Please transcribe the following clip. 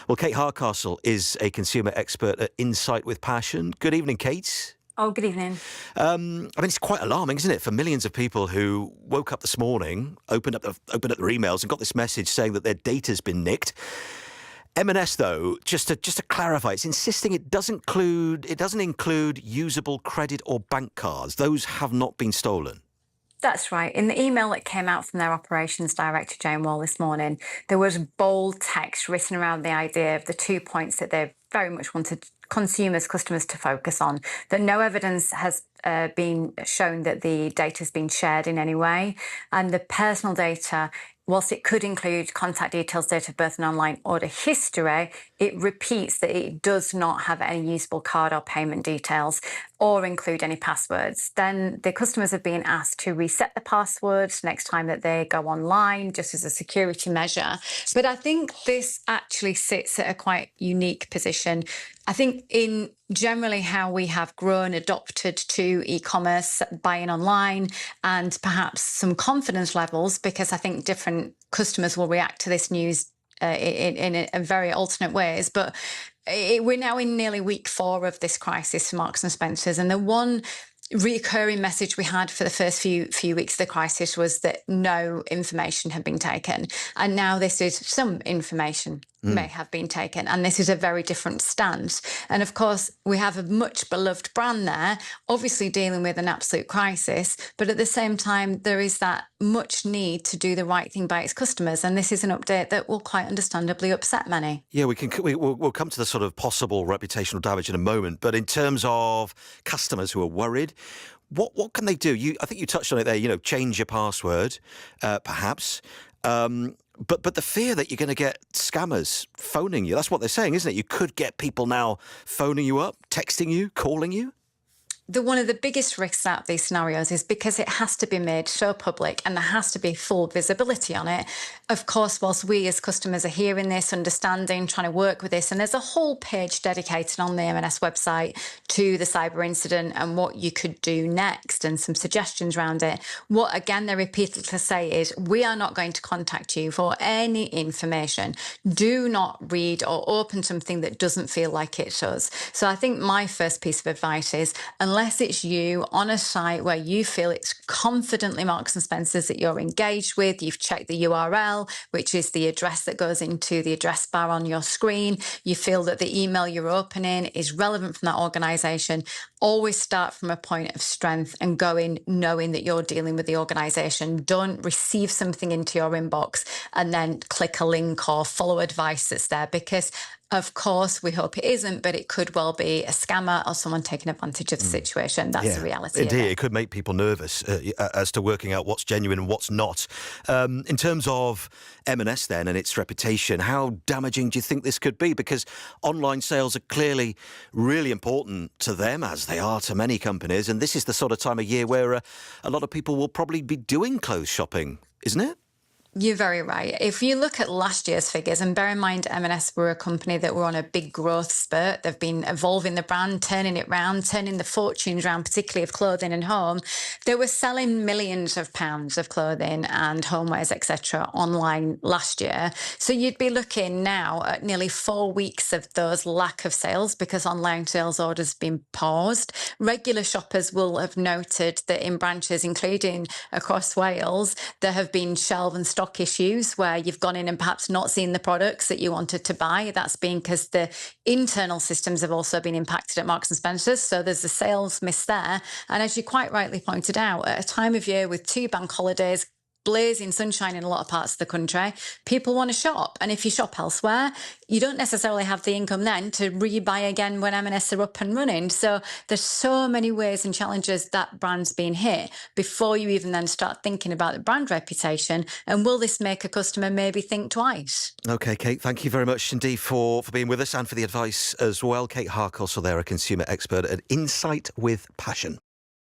Well, Kate Hardcastle is a consumer expert at Insight with Passion. Good evening, Kate. Oh, good evening. It's quite alarming, isn't it, for millions of people who woke up this morning, opened up their emails and got this message saying that their data's been nicked. M&S, though, just to clarify, it's insisting it doesn't include usable credit or bank cards. Those have not been stolen. That's right. In the email that came out from their operations director, Jane Wall, this morning, there was bold text written around the idea of the 2 points that they very much wanted customers to focus on, that no evidence has been shown that the data has been shared in any way. And the personal data, whilst it could include contact details, date of birth and online order history, it repeats that it does not have any usable card or payment details or include any passwords. Then the customers have been asked to reset the passwords next time that they go online, just as a security measure. But I think this actually sits at a quite unique position. I think in generally how we have grown, adopted to e-commerce, buying online, and perhaps some confidence levels, because I think different customers will react to this news in a very alternate ways. But we're now in nearly week 4 of this crisis for Marks and Spencer's, and the one recurring message we had for the first few weeks of the crisis was that no information had been taken, and now this is some information may have been taken, and this is a very different stance. And of course, we have a much beloved brand there, obviously dealing with an absolute crisis, but at the same time, there is that much need to do the right thing by its customers, and this is an update that will quite understandably upset many. Yeah, we'll come to the sort of possible reputational damage in a moment, but in terms of customers who are worried, what can they do? I think you touched on it there. Change your password, perhaps. But the fear that you're going to get scammers phoning you, that's what they're saying, isn't it? You could get people now phoning you up, texting you, calling you. One of the biggest risks out of these scenarios is because it has to be made so public and there has to be full visibility on it. Of course, whilst we as customers are hearing this, understanding, trying to work with this, and there's a whole page dedicated on the M&S website to the cyber incident and what you could do next and some suggestions around it. What, again, they repeatedly say is, we are not going to contact you for any information. Do not read or open something that doesn't feel like it does. So I think my first piece of advice is, unless it's you on a site where you feel it's confidently Marks and Spencer's that you're engaged with, you've checked the URL, which is the address that goes into the address bar on your screen, you feel that the email you're opening is relevant from that organisation, always start from a point of strength and go in knowing that you're dealing with the organisation. Don't receive something into your inbox and then click a link or follow advice that's there, because of course, we hope it isn't, but it could well be a scammer or someone taking advantage of the situation. That's the reality. Indeed, it could make people nervous as to working out what's genuine and what's not. In terms of M&S then and its reputation, how damaging do you think this could be? Because online sales are clearly really important to them, as they are to many companies. And this is the sort of time of year where a lot of people will probably be doing clothes shopping, isn't it? You're very right. If you look at last year's figures, and bear in mind M&S were a company that were on a big growth spurt, they've been evolving the brand, turning it round, turning the fortunes round, particularly of clothing and home. They were selling millions of pounds of clothing and homewares, etc., online last year. So you'd be looking now at nearly 4 weeks of those lack of sales because online sales orders have been paused. Regular shoppers will have noted that in branches, including across Wales, there have been shelf and stock issues where you've gone in and perhaps not seen the products that you wanted to buy. That's been because the internal systems have also been impacted at Marks and Spencer's. So there's a sales miss there. And as you quite rightly pointed out, at a time of year with 2 bank holidays, blazing sunshine in a lot of parts of the country, people want to shop. And if you shop elsewhere, you don't necessarily have the income then to rebuy again when M&S are up and running. So there's so many ways and challenges that brand's been hit before you even then start thinking about the brand reputation. And will this make a customer maybe think twice? OK, Kate, thank you very much indeed for being with us and for the advice as well. Kate Hardcastle there, a consumer expert at Insight with Passion.